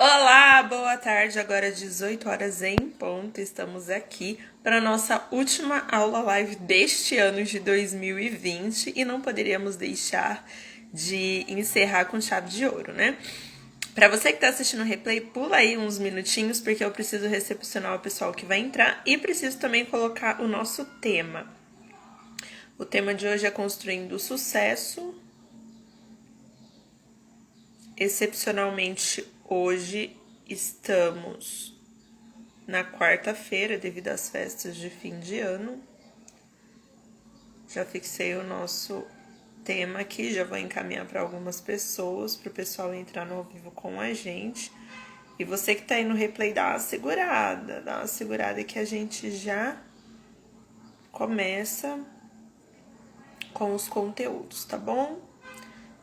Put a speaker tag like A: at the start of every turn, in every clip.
A: Olá, boa tarde. Agora 18 horas em ponto. Estamos aqui para nossa última aula live deste ano de 2020 e não poderíamos deixar de encerrar com chave de ouro, né? Para você que está assistindo o replay, pula aí uns minutinhos porque eu preciso recepcionar o pessoal que vai entrar e preciso também colocar o nosso tema. O tema de hoje é construindo sucesso. Excepcionalmente, hoje estamos na quarta-feira, devido às festas de fim de ano. Já fixei o nosso tema aqui, já vou encaminhar para algumas pessoas, para o pessoal entrar no ao vivo com a gente. E você que tá aí no replay, dá uma segurada que a gente já começa com os conteúdos, tá bom?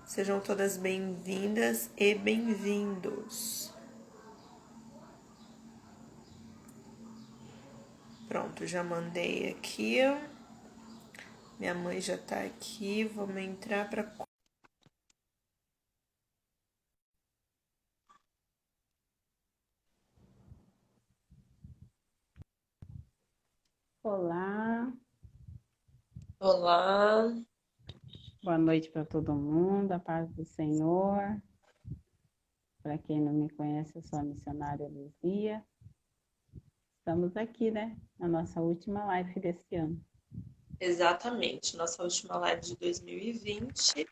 A: Sejam todas bem-vindas e bem-vindos. Pronto, já mandei aqui. Minha mãe já tá aqui. Vamos entrar para.
B: Olá,
A: Olá.
B: boa noite para todo mundo, a paz do Senhor. Para quem não me conhece, eu sou a missionária Luzia. Estamos aqui, né, na nossa última live desse ano.
A: Exatamente, nossa última live de 2020.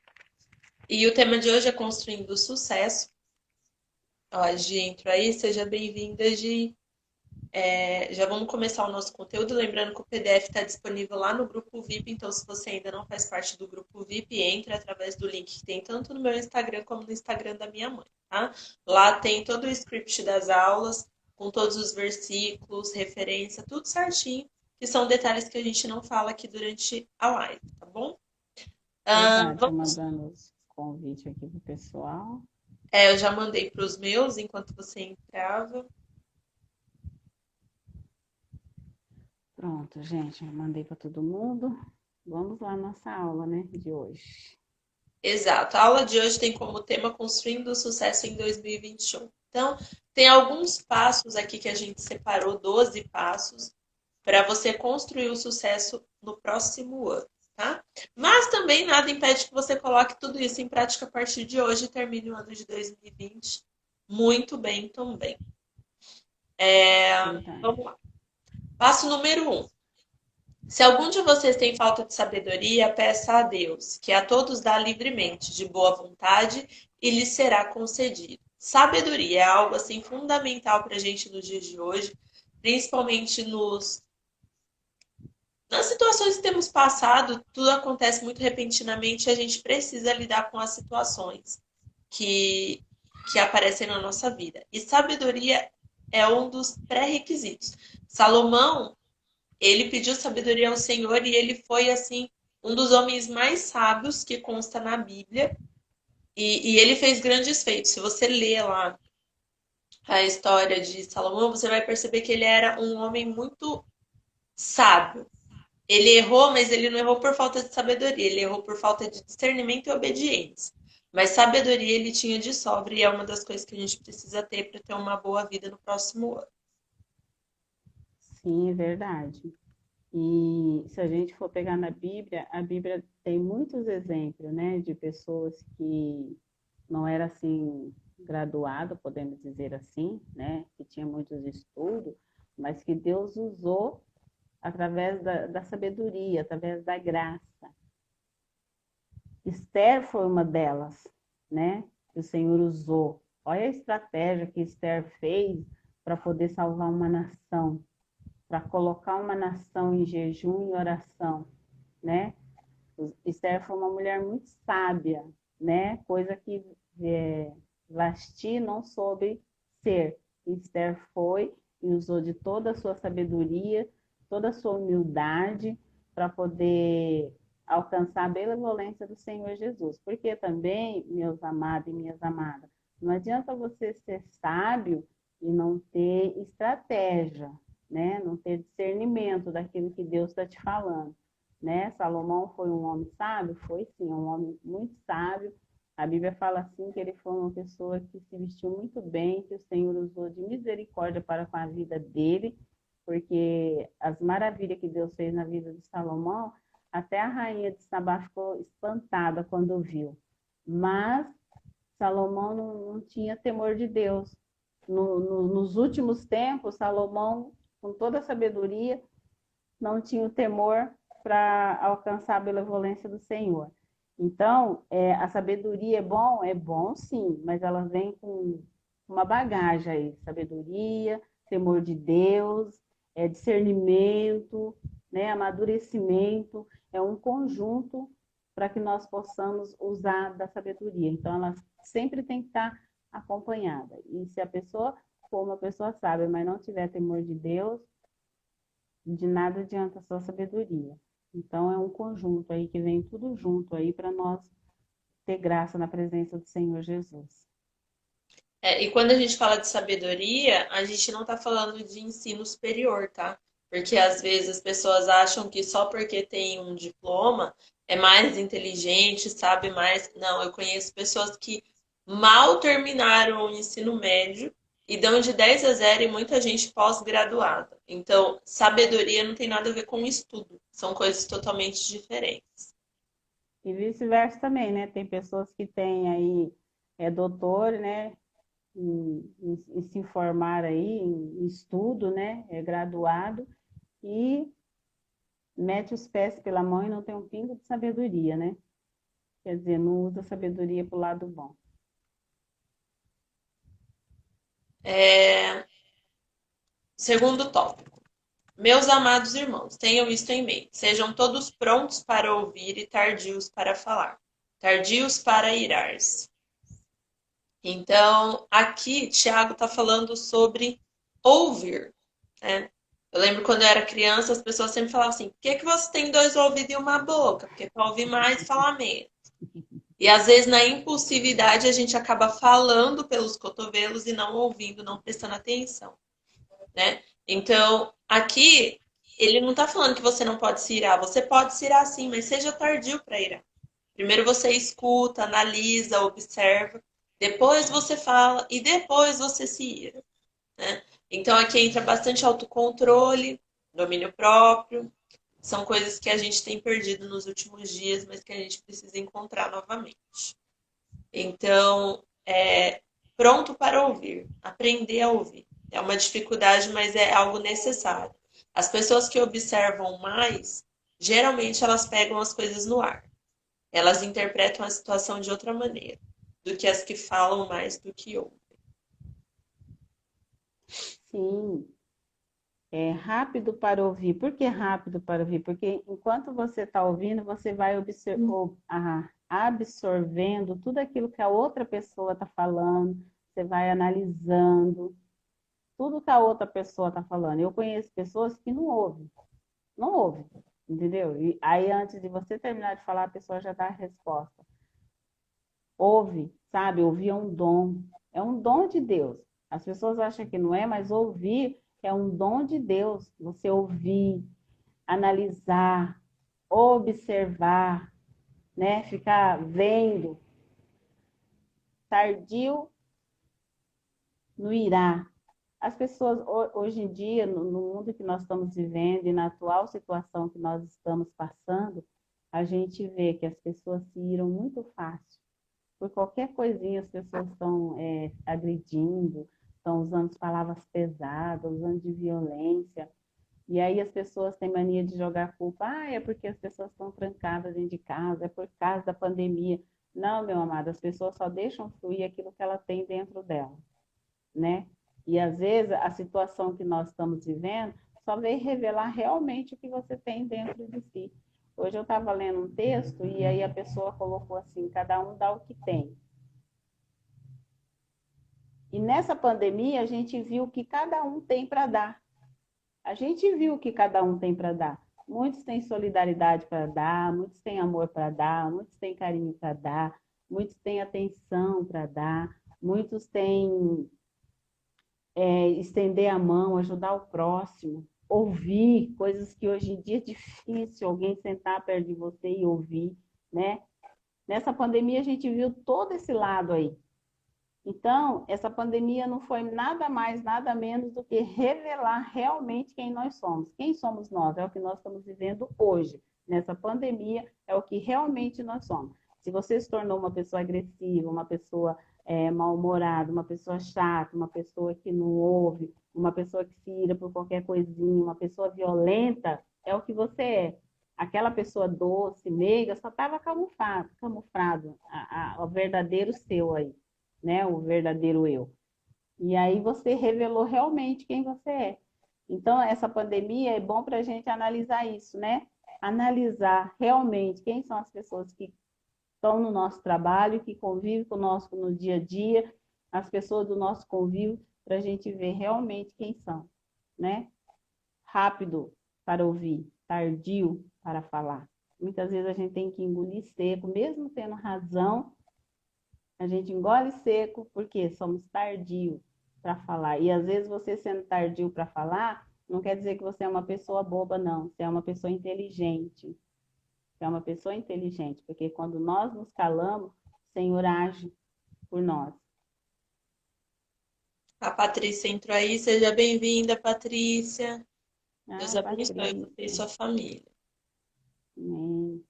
A: E o tema de hoje é Construindo Sucesso. Ó, Gi, entra aí, seja bem-vinda, Gi. Já vamos começar o nosso conteúdo. Lembrando que o PDF está disponível lá no grupo VIP, então se você ainda não faz parte do grupo VIP, entre através do link que tem tanto no meu Instagram como no Instagram da minha mãe, tá? Lá tem todo o script das aulas, com todos os versículos, referência, tudo certinho, que são detalhes que a gente não fala aqui durante a live, tá bom?
B: Verdade, estou
A: Vamos.
B: mandando os convites aqui pro pessoal.
A: Eu já mandei para os meus enquanto você entrava.
B: Pronto, gente, mandei para todo mundo. Vamos lá nossa aula, né, de hoje.
A: Exato. A aula de hoje tem como tema Construindo o Sucesso em 2021. Então, tem alguns passos aqui que a gente separou, 12 passos, para você construir o sucesso no próximo ano, tá? Mas também nada impede que você coloque tudo isso em prática a partir de hoje e termine o ano de 2020 muito bem também.
B: Verdade.
A: Vamos lá. Passo número 1. Se algum de vocês tem falta de sabedoria, peça a Deus, que a todos dá livremente, de boa vontade, e lhes será concedido. Sabedoria é algo assim fundamental para a gente nos dias de hoje, principalmente nas situações que temos passado, tudo acontece muito repentinamente e a gente precisa lidar com as situações que, que aparecem na nossa vida. E sabedoria é um dos pré-requisitos. Salomão, ele pediu sabedoria ao Senhor e ele foi, assim, um dos homens mais sábios que consta na Bíblia. E ele fez grandes feitos. Se você ler lá a história de Salomão, você vai perceber que ele era um homem muito sábio. Ele errou, mas ele não errou por falta de sabedoria, ele errou por falta de discernimento e obediência. Mas sabedoria ele tinha de sobra e é uma das coisas que a gente precisa ter para ter uma boa vida no próximo ano.
B: Sim, é verdade. E se a gente for pegar na Bíblia, a Bíblia tem muitos exemplos, né, de pessoas que não era assim graduado, podemos dizer assim, né, que tinha muitos estudos, mas que Deus usou através da sabedoria, através da graça. Esther foi uma delas, né, que o Senhor usou. Olha a estratégia que Esther fez para poder salvar uma nação, para colocar uma nação em jejum e oração, né? Esther foi uma mulher muito sábia, né? Coisa que Vasti não soube ser. Esther foi e usou de toda a sua sabedoria, toda a sua humildade para poder alcançar a benevolência do Senhor Jesus. Porque também, meus amados e minhas amadas, não adianta você ser sábio e não ter estratégia, né? Não ter discernimento daquilo que Deus está te falando, né? Salomão foi um homem sábio? Foi sim, um homem muito sábio, A Bíblia fala assim que ele foi uma pessoa que se vestiu muito bem, que o Senhor usou de misericórdia para com a vida dele, porque as maravilhas que Deus fez na vida de Salomão, até a rainha de Sabá ficou espantada quando viu. Mas Salomão não tinha temor de Deus. Nos últimos tempos, Salomão, com toda a sabedoria, não tinha o temor para alcançar a benevolência do Senhor. Então, a sabedoria é bom sim, mas ela vem com uma bagagem aí, sabedoria, temor de Deus, discernimento, né, amadurecimento, é um conjunto para que nós possamos usar da sabedoria. Então, ela sempre tem que estar acompanhada. E se a pessoa for uma pessoa sábia, mas não tiver temor de Deus, de nada adianta a sua sabedoria. Então, é um conjunto aí que vem tudo junto aí para nós ter graça na presença do Senhor Jesus.
A: E quando a gente fala de sabedoria, a gente não está falando de ensino superior, tá? Porque às vezes as pessoas acham que só porque tem um diploma é mais inteligente, sabe mais. Não, eu conheço pessoas que mal terminaram o ensino médio e dão de 10 a 0 e muita gente pós-graduada. Então, sabedoria não tem nada a ver com estudo, são coisas totalmente diferentes.
B: E vice-versa também, né? Tem pessoas que têm aí, doutor, né? Em se informar aí, em estudo, né? É graduado e mete os pés pela mão e não tem um pingo de sabedoria, né? Quer dizer, não usa a sabedoria para o lado bom.
A: Segundo tópico. Meus amados irmãos, tenham isto em mente. Sejam todos prontos para ouvir e tardios para falar. Tardios para irar-se. Então, aqui, Tiago está falando sobre ouvir. Né? Eu lembro quando eu era criança, as pessoas sempre falavam assim: por que você tem dois ouvidos e uma boca? Porque para ouvir mais e falar menos. E às vezes, na impulsividade, a gente acaba falando pelos cotovelos e não ouvindo, não prestando atenção. Né? Então, aqui, ele não está falando que você não pode se irar. Você pode se irar sim, mas seja tardio para irar. Primeiro você escuta, analisa, observa, depois você fala e depois você se ira. Né? Então, aqui entra bastante autocontrole, domínio próprio. São coisas que a gente tem perdido nos últimos dias, mas que a gente precisa encontrar novamente. Então, pronto para ouvir, aprender a ouvir. É uma dificuldade, mas é algo necessário. As pessoas que observam mais, geralmente elas pegam as coisas no ar. Elas interpretam a situação de outra maneira do que as que falam mais do que ouvem.
B: Sim, é rápido para ouvir. Por que rápido para ouvir? Porque enquanto você está ouvindo, você vai absorvendo tudo aquilo que a outra pessoa está falando, você vai analisando tudo que a outra pessoa está falando. Eu conheço pessoas que não ouvem, entendeu? E aí, antes de você terminar de falar, a pessoa já dá a resposta. Ouve, sabe? Ouvir é um dom de Deus. As pessoas acham que não é, mas ouvir é um dom de Deus. Você ouvir, analisar, observar, né? Ficar vendo. Tardio no irá. As pessoas, hoje em dia, no mundo que nós estamos vivendo e na atual situação que nós estamos passando, a gente vê que as pessoas se iram muito fácil. Por qualquer coisinha, as pessoas estão agredindo, estão usando palavras pesadas, usando de violência. E aí as pessoas têm mania de jogar a culpa. Ah, é porque as pessoas estão trancadas dentro de casa, é por causa da pandemia. Não, meu amado, as pessoas só deixam fluir aquilo que ela tem dentro dela, né? E às vezes a situação que nós estamos vivendo só vem revelar realmente o que você tem dentro de si. Hoje eu estava lendo um texto e aí a pessoa colocou assim: cada um dá o que tem. E nessa pandemia a gente viu o que cada um tem para dar. A gente viu o que cada um tem para dar. Muitos têm solidariedade para dar, muitos têm amor para dar, muitos têm carinho para dar, muitos têm atenção para dar, muitos têm estender a mão, ajudar o próximo, ouvir coisas que hoje em dia é difícil alguém sentar perto de você e ouvir, né? Nessa pandemia, a gente viu todo esse lado aí. Então, essa pandemia não foi nada mais, nada menos do que revelar realmente quem nós somos. Quem somos nós? É o que nós estamos vivendo hoje. Nessa pandemia, é o que realmente nós somos. Se você se tornou uma pessoa agressiva, uma pessoa mal-humorada, uma pessoa chata, uma pessoa que não ouve, uma pessoa que se ira por qualquer coisinha, uma pessoa violenta, é o que você é. Aquela pessoa doce, meiga, só estava camuflado o verdadeiro seu aí, né? O verdadeiro eu. E aí você revelou realmente quem você é. Então, essa pandemia é bom para a gente analisar isso, né? Analisar realmente quem são as pessoas que estão no nosso trabalho, que convivem conosco no dia a dia, as pessoas do nosso convívio, para a gente ver realmente quem são, né? Rápido para ouvir, tardio para falar. Muitas vezes a gente tem que engolir seco, mesmo tendo razão, a gente engole seco porque somos tardios para falar. E às vezes você sendo tardio para falar, não quer dizer que você é uma pessoa boba, não. Você é uma pessoa inteligente. Você é uma pessoa inteligente, porque quando nós nos calamos, o Senhor age por nós.
A: A Patrícia entrou aí, seja bem-vinda, Patrícia. Deus
B: Ah,
A: abençoe você e
B: Patrícia.
A: sua família.
B: Amém.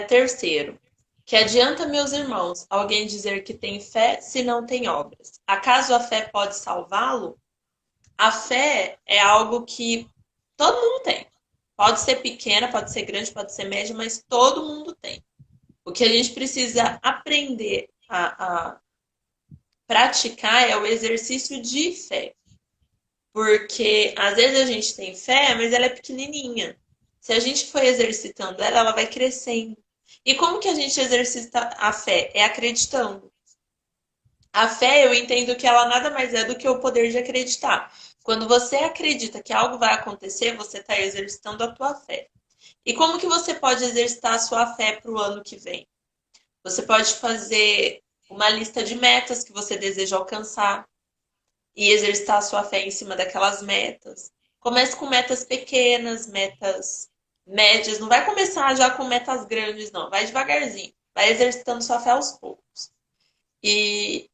A: Terceiro, que adianta, meus irmãos, alguém dizer que tem fé se não tem obras? Acaso a fé pode salvá-lo? A fé é algo que todo mundo tem. Pode ser pequena, pode ser grande, pode ser média, mas todo mundo tem. O que a gente precisa aprender a praticar é o exercício de fé. Porque às vezes a gente tem fé, mas ela é pequenininha. Se a gente for exercitando ela, ela vai crescendo. E como que a gente exercita a fé? É acreditando. A fé, eu entendo que ela nada mais é do que o poder de acreditar. Quando você acredita que algo vai acontecer, você está exercitando a tua fé. E como que você pode exercitar a sua fé para o ano que vem? Você pode fazer uma lista de metas que você deseja alcançar e exercitar a sua fé em cima daquelas metas. Comece com metas pequenas, metas médias. Não vai começar já com metas grandes, não. Vai devagarzinho. Vai exercitando sua fé aos poucos. E,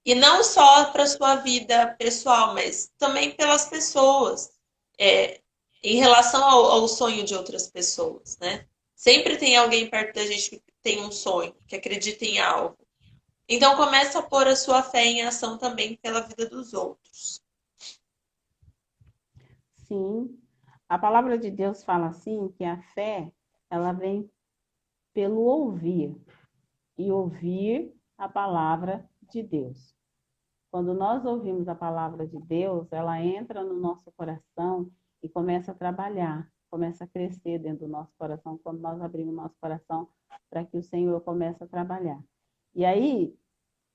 A: e não só para sua vida pessoal, mas também pelas pessoas. É, em relação ao sonho de outras pessoas, né? Sempre tem alguém perto da gente que tem um sonho, que acredita em algo. Então começa a pôr a sua fé em ação também pela vida dos outros.
B: Sim. A palavra de Deus fala assim que a fé, ela vem pelo ouvir e ouvir a palavra de Deus. Quando nós ouvimos a palavra de Deus, ela entra no nosso coração e começa a trabalhar, começa a crescer dentro do nosso coração, quando nós abrimos o nosso coração para que o Senhor comece a trabalhar. E aí,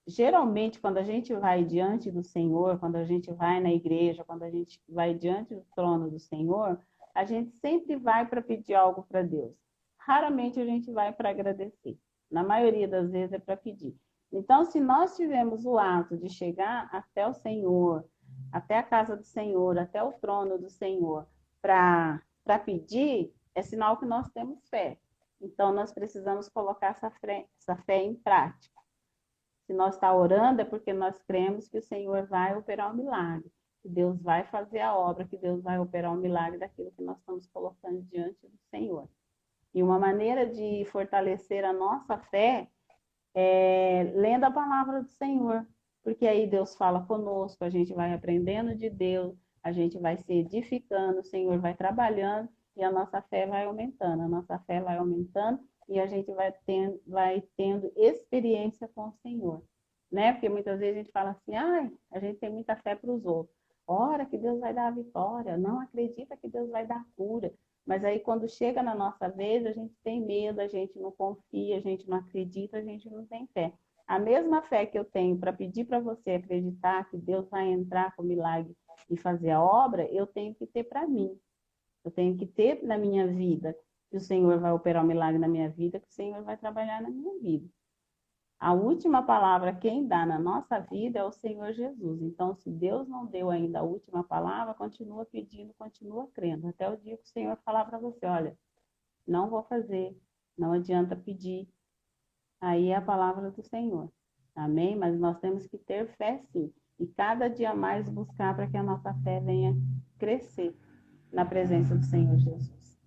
B: geralmente, quando a gente vai diante do Senhor, quando a gente vai na igreja, quando a gente vai diante do trono do Senhor, a gente sempre vai para pedir algo para Deus. Raramente a gente vai para agradecer. Na maioria das vezes é para pedir. Então, se nós tivermos o ato de chegar até o Senhor, até a casa do Senhor, até o trono do Senhor, para pedir, é sinal que nós temos fé. Então, nós precisamos colocar essa fé em prática. Se nós está orando, é porque nós cremos que o Senhor vai operar um milagre, que Deus vai fazer a obra, que Deus vai operar um milagre daquilo que nós estamos colocando diante do Senhor. E uma maneira de fortalecer a nossa fé é lendo a palavra do Senhor, porque aí Deus fala conosco, a gente vai aprendendo de Deus, a gente vai se edificando, o Senhor vai trabalhando e a nossa fé vai aumentando, a nossa fé vai aumentando e a gente vai tendo experiência com o Senhor, né? Porque muitas vezes a gente fala assim, ai, a gente tem muita fé para os outros. Ora que Deus vai dar a vitória, não acredita que Deus vai dar a cura. Mas aí quando chega na nossa vez, a gente tem medo, a gente não confia, a gente não acredita, a gente não tem fé. A mesma fé que eu tenho para pedir para você acreditar que Deus vai entrar com o milagre e fazer a obra, eu tenho que ter para mim. Eu tenho que ter na minha vida que o Senhor vai operar um milagre na minha vida, que o Senhor vai trabalhar na minha vida. A última palavra quem dá na nossa vida é o Senhor Jesus. Então, se Deus não deu ainda a última palavra, continua pedindo, continua crendo, até o dia que o Senhor falar para você, olha, não vou fazer, Não adianta pedir. Aí é a palavra do Senhor. Amém? Mas nós temos que ter fé, sim. E cada dia mais buscar para que a nossa fé venha crescer na presença do Senhor Jesus.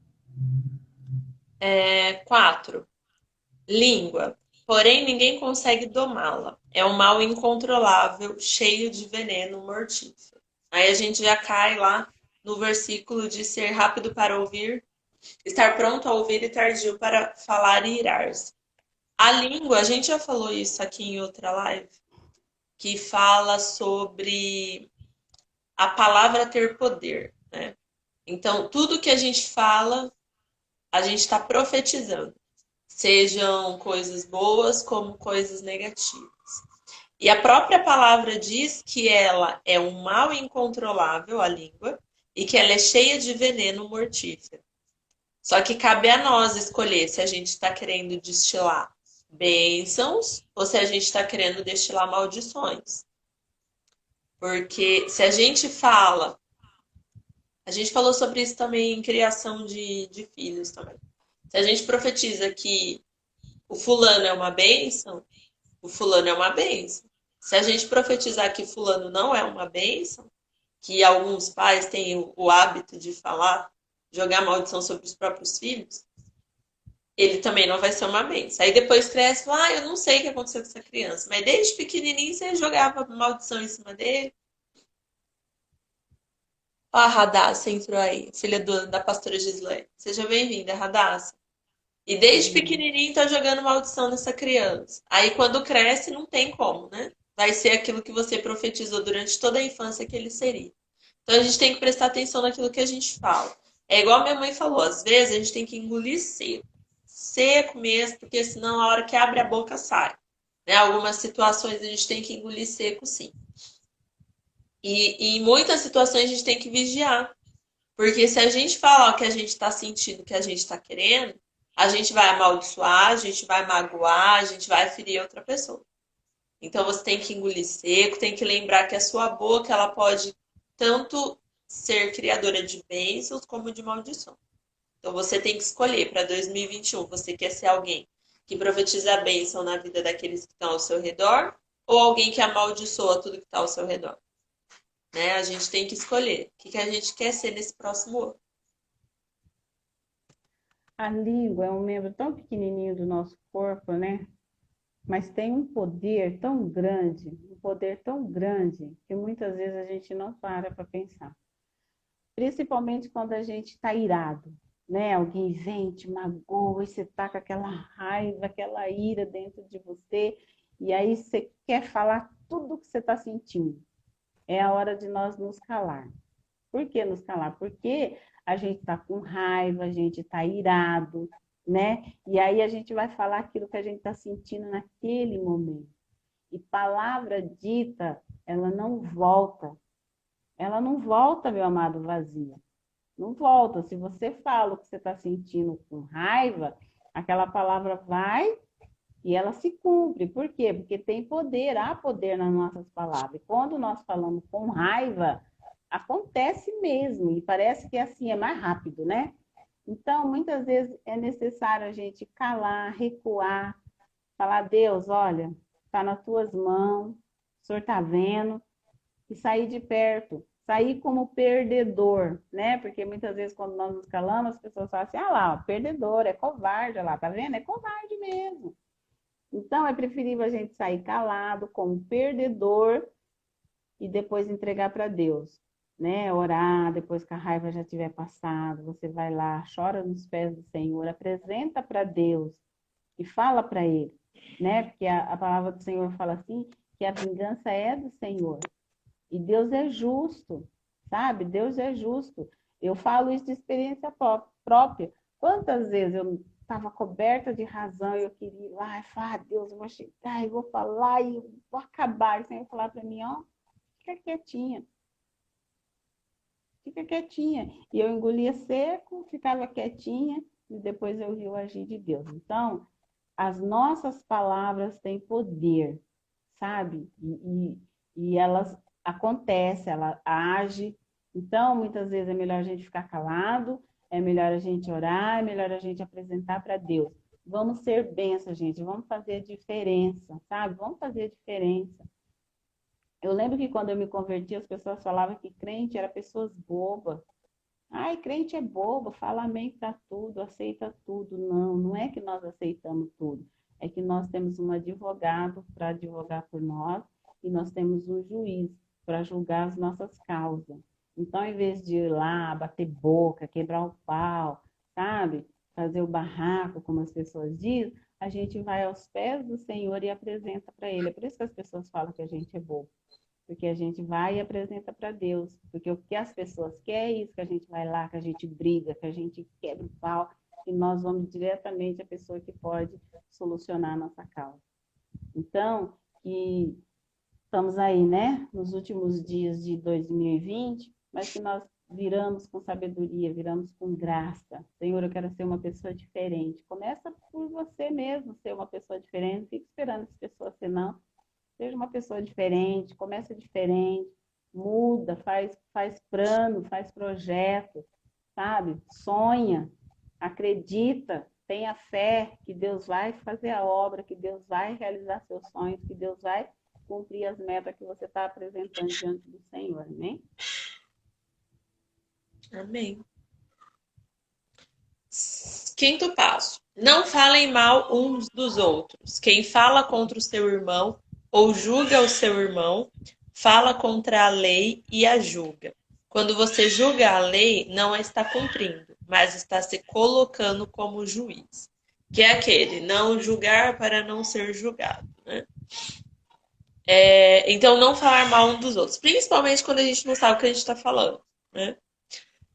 A: 4. Língua. Porém, ninguém consegue domá-la. É um mal incontrolável, cheio de veneno mortífero. Aí a gente já cai lá no versículo de ser rápido para ouvir, estar pronto a ouvir e tardio para falar e irar-se. A língua, a gente já falou isso aqui em outra live, que fala sobre a palavra ter poder, né? Então, tudo que a gente fala, a gente está profetizando, sejam coisas boas como coisas negativas. E a própria palavra diz que ela é um mal incontrolável, a língua, e que ela é cheia de veneno mortífero. Só que cabe a nós escolher se a gente está querendo destilar bênçãos ou se a gente está querendo destilar maldições. Porque se a gente fala, a gente falou sobre isso também em criação de filhos também. Se a gente profetiza que o fulano é uma bênção, o fulano é uma bênção. Se a gente profetizar que fulano não é uma bênção, que alguns pais têm o hábito de falar, jogar maldição sobre os próprios filhos, ele também não vai ser uma bênção. Aí depois cresce e fala, eu não sei o que aconteceu com essa criança, mas desde pequenininho você jogava maldição em cima dele. Ó, a Radassa entrou aí, filha da pastora Gislaine. Seja bem-vinda, Radassa. E desde pequenininho tá jogando maldição nessa criança. Aí quando cresce, não tem como, né? Vai ser aquilo que você profetizou durante toda a infância que ele seria. Então a gente tem que prestar atenção naquilo que a gente fala. É igual minha mãe falou, às vezes a gente tem que engolir seco. Seco mesmo, porque senão a hora que abre a boca sai. Né? Algumas situações a gente tem que engolir seco, sim. E em muitas situações a gente tem que vigiar. Porque se a gente falar o que a gente está sentindo, o que a gente está querendo, a gente vai amaldiçoar, a gente vai magoar, a gente vai ferir outra pessoa. Então você tem que engolir seco, tem que lembrar que a sua boca ela pode tanto ser criadora de bênçãos como de maldição. Então você tem que escolher para 2021, você quer ser alguém que profetiza a bênção na vida daqueles que estão ao seu redor ou alguém que amaldiçoa tudo que está ao seu redor? Né? A gente tem que escolher o que a gente quer ser nesse próximo ano.
B: A língua é um membro tão pequenininho do nosso corpo, né? Mas tem um poder tão grande, que muitas vezes a gente não para pensar. Principalmente quando a gente está irado, né? Alguém vem, te magoa, e você está com aquela raiva, aquela ira dentro de você, e aí você quer falar tudo o que você está sentindo. É a hora de nós nos calar. Por que nos calar? Porque a gente está com raiva, a gente está irado, né? E aí a gente vai falar aquilo que a gente está sentindo naquele momento. E palavra dita, ela não volta. Ela não volta, meu amado, vazia. Não volta. Se você fala o que você está sentindo com raiva, aquela palavra vai e ela se cumpre. Por quê? Porque tem poder, há poder nas nossas palavras. E quando nós falamos com raiva, acontece mesmo. E parece que assim é mais rápido, né? Então, muitas vezes é necessário a gente calar, recuar, falar, Deus, olha, está nas tuas mãos, o Senhor está vendo, e sair de perto, sair como perdedor, né? Porque muitas vezes quando nós nos calamos, as pessoas falam assim, ah lá, ó, perdedor, é covarde, olha lá, tá vendo? É covarde mesmo. Então, é preferível a gente sair calado, como perdedor, e depois entregar para Deus, né? Orar, depois que a raiva já tiver passado, você vai lá, chora nos pés do Senhor, apresenta para Deus e fala para Ele, né? Porque a palavra do Senhor fala assim, que a vingança é do Senhor. E Deus é justo, sabe? Deus é justo. Eu falo isso de experiência própria. Quantas vezes eu estava coberta de razão e eu queria ir lá e falar, Deus, eu vou chegar e vou falar e vou acabar. E o Senhor falar para mim, ó, fica quietinha, fica quietinha. E eu engolia seco, ficava quietinha e depois eu vi o agir de Deus. Então, as nossas palavras têm poder, sabe? E elas acontecem, ela age. Então, muitas vezes é melhor a gente ficar calado, é melhor a gente orar, é melhor a gente apresentar para Deus. Vamos ser bênção, gente. Vamos fazer diferença, sabe? Vamos fazer diferença. Eu lembro que quando eu me converti, as pessoas falavam que crente era pessoas bobas. Ai, crente é bobo, fala amém para tudo, aceita tudo. Não, não é que nós aceitamos tudo. É que nós temos um advogado para advogar por nós e nós temos um juiz para julgar as nossas causas. Então, em vez de ir lá, bater boca, quebrar o pau, sabe? Fazer o barraco, como as pessoas dizem, a gente vai aos pés do Senhor e apresenta para Ele. É por isso que as pessoas falam que a gente é bobo. Porque a gente vai e apresenta para Deus. Porque o que as pessoas querem é isso, que a gente vai lá, que a gente briga, que a gente quebra o pau, e nós vamos diretamente à pessoa que pode solucionar a nossa causa. Então, que estamos aí, né, nos últimos dias de 2020, mas que nós viramos com sabedoria, viramos com graça. Senhor, eu quero ser uma pessoa diferente. Começa por você mesmo ser uma pessoa diferente. Não fique esperando as pessoas ser, não. Seja uma pessoa diferente, começa diferente, muda, faz plano, faz projeto, sabe? Sonha, acredita, tenha fé que Deus vai fazer a obra, que Deus vai realizar seus sonhos, que Deus vai cumprir as metas que você está apresentando diante do Senhor, amém?
A: Amém. Quinto passo. Não falem mal uns dos outros. Quem fala contra o seu irmão ou julga o seu irmão, fala contra a lei e a julga. Quando você julga a lei, não a está cumprindo, mas está se colocando como juiz. Que é aquele, não julgar para não ser julgado, né? Então, não falar mal um dos outros. Principalmente quando a gente não sabe o que a gente está falando, né?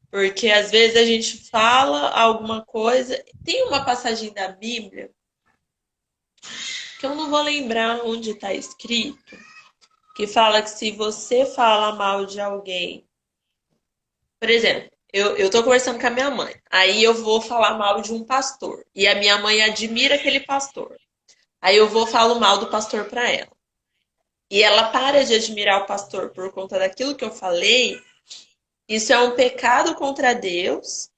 A: Porque às vezes a gente fala alguma coisa. Tem uma passagem da Bíblia que eu não vou lembrar onde está escrito, que fala que se você fala mal de alguém, por exemplo, eu tô conversando com a minha mãe, aí eu vou falar mal de um pastor, e a minha mãe admira aquele pastor. Aí eu vou falar mal do pastor para ela. E ela para de admirar o pastor por conta daquilo que eu falei, isso é um pecado contra Deus,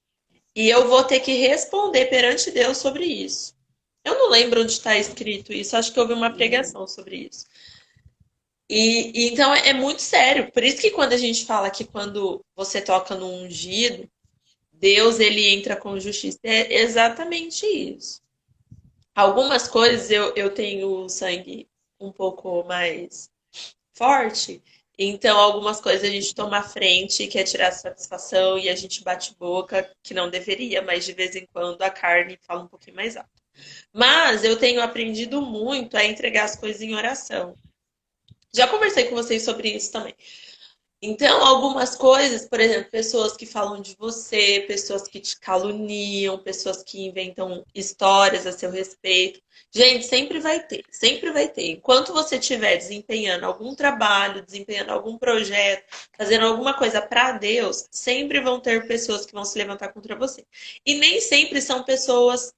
A: e eu vou ter que responder perante Deus sobre isso. Eu não lembro onde está escrito isso, acho que houve uma pregação sobre isso. Então é muito sério. Por isso que quando a gente fala que quando você toca no ungido, Deus ele entra com justiça, é exatamente isso. Algumas coisas eu tenho sangue um pouco mais forte, então algumas coisas a gente toma à frente, quer tirar satisfação e a gente bate boca, que não deveria, mas de vez em quando a carne fala um pouquinho mais alto. Mas eu tenho aprendido muito a entregar as coisas em oração. Já conversei com vocês sobre isso também. Então, algumas coisas, por exemplo, pessoas que falam de você, pessoas que te caluniam, pessoas que inventam histórias a seu respeito. Gente, sempre vai ter, sempre vai ter. Enquanto você estiver desempenhando algum trabalho, desempenhando algum projeto, fazendo alguma coisa para Deus, sempre vão ter pessoas que vão se levantar contra você. E nem sempre são pessoas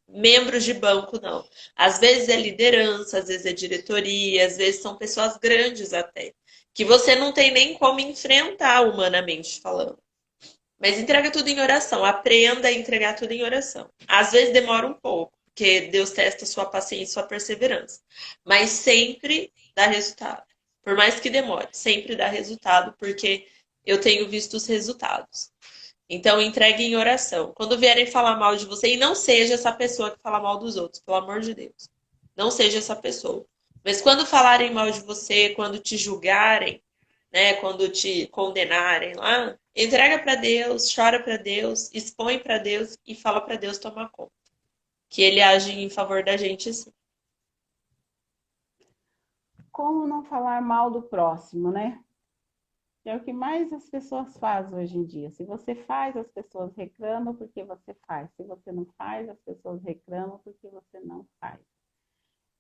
A: membros de banco, não. Às vezes é liderança, às vezes é diretoria, às vezes são pessoas grandes até, que você não tem nem como enfrentar humanamente falando. Mas entrega tudo em oração, aprenda a entregar tudo em oração. Às vezes demora um pouco, porque Deus testa sua paciência e sua perseverança, mas sempre dá resultado. Por mais que demore, sempre dá resultado, porque eu tenho visto os resultados. Então, entregue em oração. Quando vierem falar mal de você, e não seja essa pessoa que fala mal dos outros, pelo amor de Deus. Não seja essa pessoa. Mas quando falarem mal de você, quando te julgarem, né, quando te condenarem lá, entrega para Deus, chora para Deus, expõe para Deus e fala para Deus tomar conta. Que ele age em favor da gente, sim.
B: Como não falar mal do próximo, né? É o que mais as pessoas fazem hoje em dia. Se você faz, as pessoas reclamam porque você faz. Se você não faz, as pessoas reclamam porque você não faz.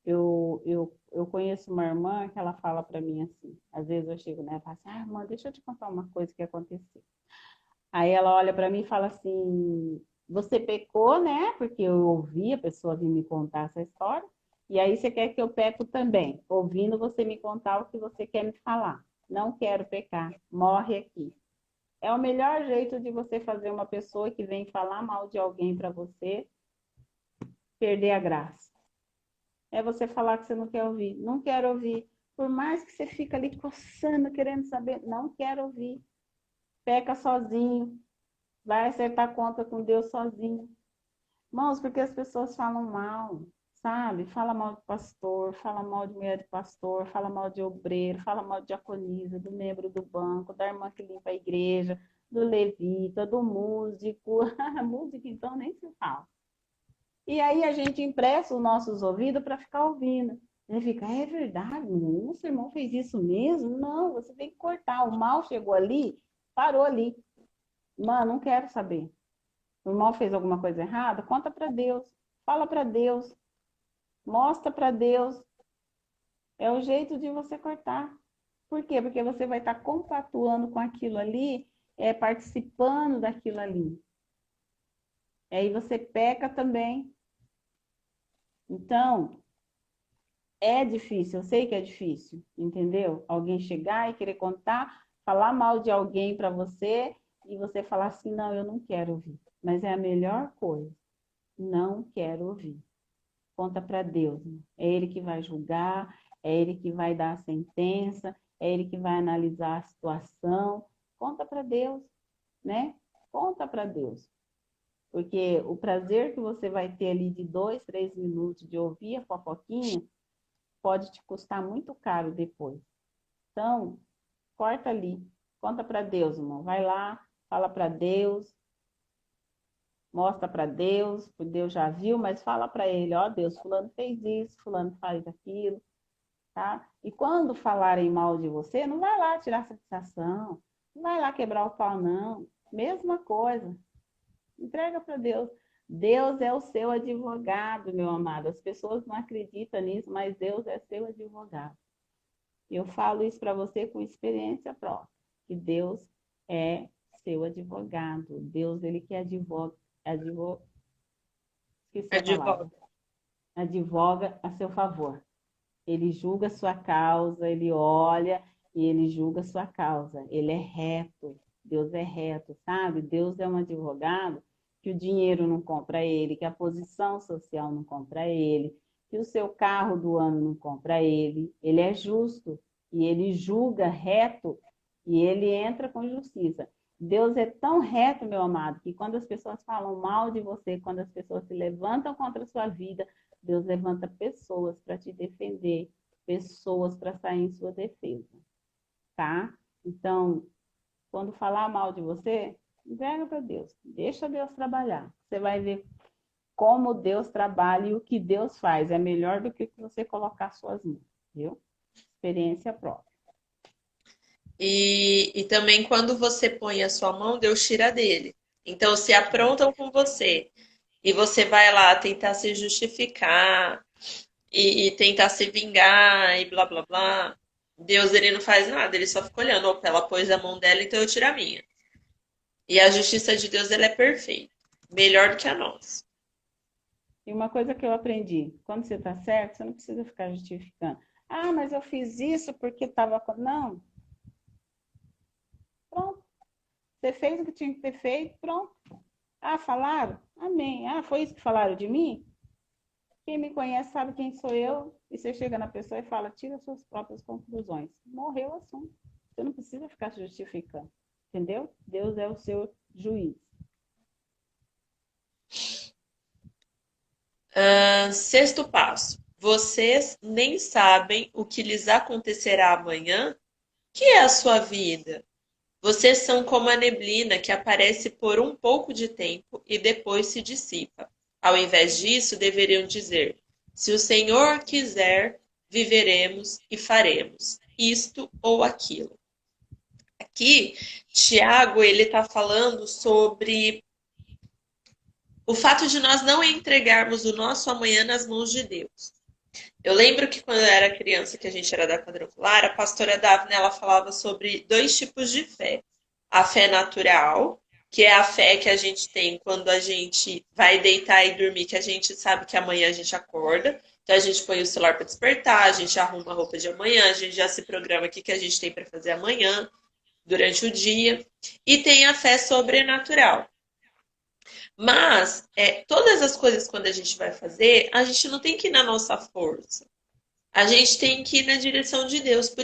B: Eu conheço uma irmã que ela fala para mim assim, às vezes eu chego nela e falo assim, irmã, deixa eu te contar uma coisa que aconteceu. Aí ela olha para mim e fala assim, você pecou, né? Porque eu ouvi a pessoa vir me contar essa história, e aí você quer que eu peco também, ouvindo você me contar o que você quer me falar. Não quero pecar, morre aqui. É o melhor jeito de você fazer uma pessoa que vem falar mal de alguém para você perder a graça. É você falar que você não quer ouvir. Não quero ouvir. Por mais que você fique ali coçando, querendo saber, não quero ouvir. Peca sozinho. Vai acertar conta com Deus sozinho. Irmãos, porque as pessoas falam mal, sabe? Fala mal de pastor, fala mal de mulher de pastor, fala mal de obreiro, fala mal de diaconisa, do membro do banco, da irmã que limpa a igreja, do levita, do músico. Música, então, nem se fala. E aí a gente empresta os nossos ouvidos para ficar ouvindo. Ele fica, é verdade? Nossa, o irmão fez isso mesmo? Não, você tem que cortar. O mal chegou ali, parou ali. Mano, não quero saber. O irmão fez alguma coisa errada? Conta para Deus. Fala para Deus. Mostra para Deus. É o jeito de você cortar. Por quê? Porque você vai estar compactuando com aquilo ali, participando daquilo ali. Aí você peca também. Então, é difícil, eu sei que é difícil, entendeu? Alguém chegar e querer contar, falar mal de alguém para você e você falar assim, não, eu não quero ouvir. Mas é a melhor coisa. Não quero ouvir. Conta para Deus. Né? É Ele que vai julgar, é Ele que vai dar a sentença, é Ele que vai analisar a situação. Conta para Deus, né? Conta para Deus. Porque o prazer que você vai ter ali de 2, 3 minutos de ouvir a fofoquinha pode te custar muito caro depois. Então, corta ali. Conta para Deus, irmão. Vai lá, fala para Deus, mostra para Deus, o Deus já viu, mas fala para ele, ó Deus, fulano fez isso, fulano faz aquilo, tá? E quando falarem mal de você, não vai lá tirar satisfação, não vai lá quebrar o pau, não. Mesma coisa. Entrega para Deus. Deus é o seu advogado, meu amado. As pessoas não acreditam nisso, mas Deus é seu advogado. Eu falo isso para você com experiência própria, que Deus é seu advogado. Deus, ele que esqueci a palavra.
A: Advoga.
B: Advoga a seu favor. Ele julga a sua causa, ele olha e ele julga a sua causa. Ele é reto. Deus é reto, sabe? Deus é um advogado que o dinheiro não compra ele, que a posição social não compra ele, que o seu carro do ano não compra ele. Ele é justo e ele julga reto e ele entra com justiça. Deus é tão reto, meu amado, que quando as pessoas falam mal de você, quando as pessoas se levantam contra a sua vida, Deus levanta pessoas para te defender, pessoas para sair em sua defesa, tá? Então, quando falar mal de você, entrega para Deus, deixa Deus trabalhar. Você vai ver como Deus trabalha e o que Deus faz. É melhor do que você colocar suas mãos, viu? Experiência própria.
A: E também quando você põe a sua mão, Deus tira dele. Então, se aprontam com você e você vai lá tentar se justificar e tentar se vingar e blá blá blá, Deus ele não faz nada, ele só fica olhando. Opa, ela pôs a mão dela, então eu tiro a minha. E a justiça de Deus ela é perfeita, melhor do que a nossa.
B: E uma coisa que eu aprendi, quando você está certo, você não precisa ficar justificando. Ah, mas eu fiz isso porque estava... Não. Pronto. Você fez o que tinha que ter feito, pronto. Ah, falaram? Amém. Ah, foi isso que falaram de mim? Quem me conhece sabe quem sou eu. E você chega na pessoa e fala, tira suas próprias conclusões. Morreu o assunto. Você não precisa ficar se justificando. Entendeu? Deus é o seu juiz.
A: Sexto passo. Vocês nem sabem o que lhes acontecerá amanhã? Que é a sua vida? Vocês são como a neblina que aparece por um pouco de tempo e depois se dissipa. Ao invés disso, deveriam dizer: se o Senhor quiser, viveremos e faremos isto ou aquilo. Aqui, Tiago, ele está falando sobre o fato de nós não entregarmos o nosso amanhã nas mãos de Deus. Eu lembro que quando eu era criança, que a gente era da quadrangular, a pastora Davne, ela falava sobre dois tipos de fé. A fé natural, que é a fé que a gente tem quando a gente vai deitar e dormir, que a gente sabe que amanhã a gente acorda. Então a gente põe o celular para despertar, a gente arruma a roupa de amanhã, a gente já se programa o que a gente tem para fazer amanhã, durante o dia. E tem a fé sobrenatural. Mas todas as coisas, quando a gente vai fazer, a gente não tem que ir na nossa força. A gente tem que ir na direção de Deus. Por